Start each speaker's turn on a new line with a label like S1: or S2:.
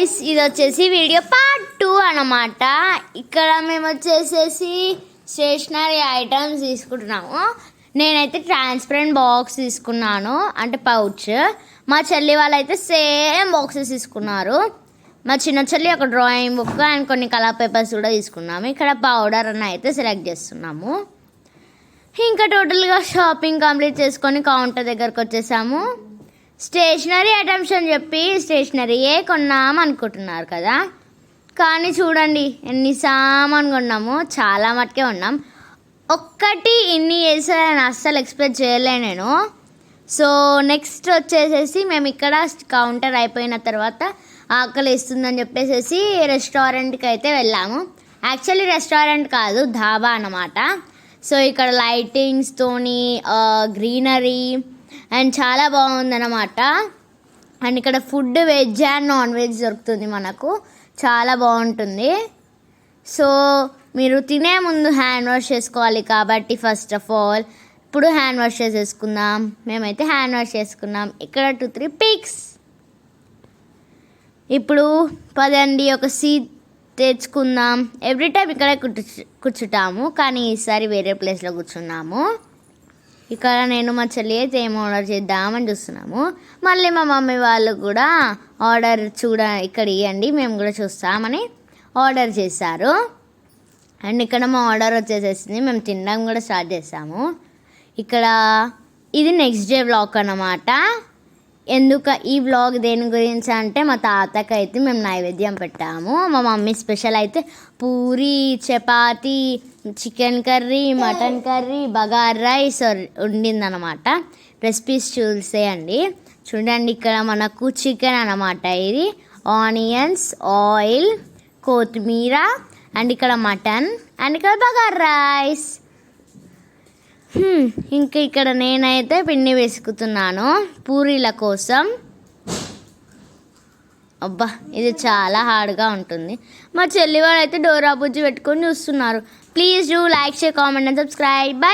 S1: Guys, ఇది వచ్చేసి video part 2 అన్నమాట. ఇక్కడ మేము వచ్చేసేసి స్టేషనరీ ఐటమ్స్ తీసుకుంటున్నాము. నేనైతే ట్రాన్స్పరెంట్ బాక్స్ తీసుకున్నాను, అంటే పౌచ్. మా చెల్లి వాళ్ళైతే సేమ్ బాక్సెస్ తీసుకున్నారు. మా చిన్న చెల్లి ఒక డ్రాయింగ్ బుక్ అండ్ కొన్ని కలర్ పేపర్స్ కూడా తీసుకున్నాము. ఇక్కడ పౌడర్ అని అయితే సెలెక్ట్ చేస్తున్నాము. ఇంకా టోటల్గా షాపింగ్ కంప్లీట్ చేసుకొని కౌంటర్ దగ్గరకు వచ్చేసాము. స్టేషనరీ ఐటమ్స్ అని చెప్పి స్టేషనరీయే కొన్నాం అనుకుంటున్నారు కదా, కానీ చూడండి ఎన్ని సామాన్ కొన్నాము. చాలా మటుకే ఉన్నాం. ఒక్కటి ఇన్ని చేస్తారని అస్సలు ఎక్స్పెక్ట్ చేయలే నేను. సో నెక్స్ట్ వచ్చేసేసి మేము ఇక్కడ కౌంటర్ అయిపోయిన తర్వాత ఆకలి వేస్తుందని చెప్పేసి రెస్టారెంట్కి అయితే వెళ్ళాము. యాక్చువల్లీ రెస్టారెంట్ కాదు, ధాబా అన్నమాట. సో ఇక్కడ లైటింగ్స్తోని గ్రీనరీ అండ్ చాలా బాగుందన్నమాట. అండ్ ఇక్కడ food veg and non veg దొరుకుతుంది మనకు, చాలా బాగుంటుంది. సో మీరు తినే ముందు హ్యాండ్ వాష్ చేసుకోవాలి కాబట్టి ఫస్ట్ ఆఫ్ ఆల్ ఇప్పుడు హ్యాండ్ వాష్ చేసేసుకుందాం. మేమైతే హ్యాండ్ వాష్ చేసుకున్నాం. ఇక్కడ 2-3 పిక్స్. ఇప్పుడు పదండి ఒక సీట్ తెచ్చుకుందాం. ఎవ్రీ టైం ఇక్కడే కూర్చుంటాము, కానీ ఈసారి వేరే ప్లేస్లో కూర్చున్నాము. ఇక్కడ నేను మా చెల్లి అయితే ఏం ఆర్డర్ చేద్దామని చూస్తున్నాము. మళ్ళీ మా మమ్మీ వాళ్ళు కూడా ఆర్డర్ ఇక్కడ ఇవ్వండి మేము కూడా చూస్తామని ఆర్డర్ చేశారు. అండ్ ఇక్కడ మా ఆర్డర్ వచ్చేసేసింది. మేము తినడం కూడా స్టార్ట్ చేసాము. ఇక్కడ ఇది నెక్స్ట్ డే వ్లాగ్ అన్నమాట. ఈ వ్లాగ్ దేని గురించి అంటే మా తాతకి అయితే మేము నైవేద్యం పెట్టాము. మా మమ్మీ స్పెషల్ అయితే puri, chapati, chicken curry, mutton curry, bagara rice ఉండిందనమాట. రెసిపీస్ చూసేయండి. చూడండి ఇక్కడ మనకు చికెన్ అన్నమాట. ఇది ఆనియన్స్, ఆయిల్, కొత్తిమీర, అండ్ ఇక్కడ మటన్, అండ్ ఇక్కడ బగార్ రైస్. ఇంకా ఇక్కడ నేనైతే పిండి వేసుకుతున్నాను పూరీల కోసం. అబ్బా ఇది చాలా హార్డ్గా ఉంటుంది. మా చెల్లి వాళ్ళు అయితే డోరా బుజ్జి పెట్టుకొని చూస్తున్నారు. Please do like, share, comment and subscribe. By.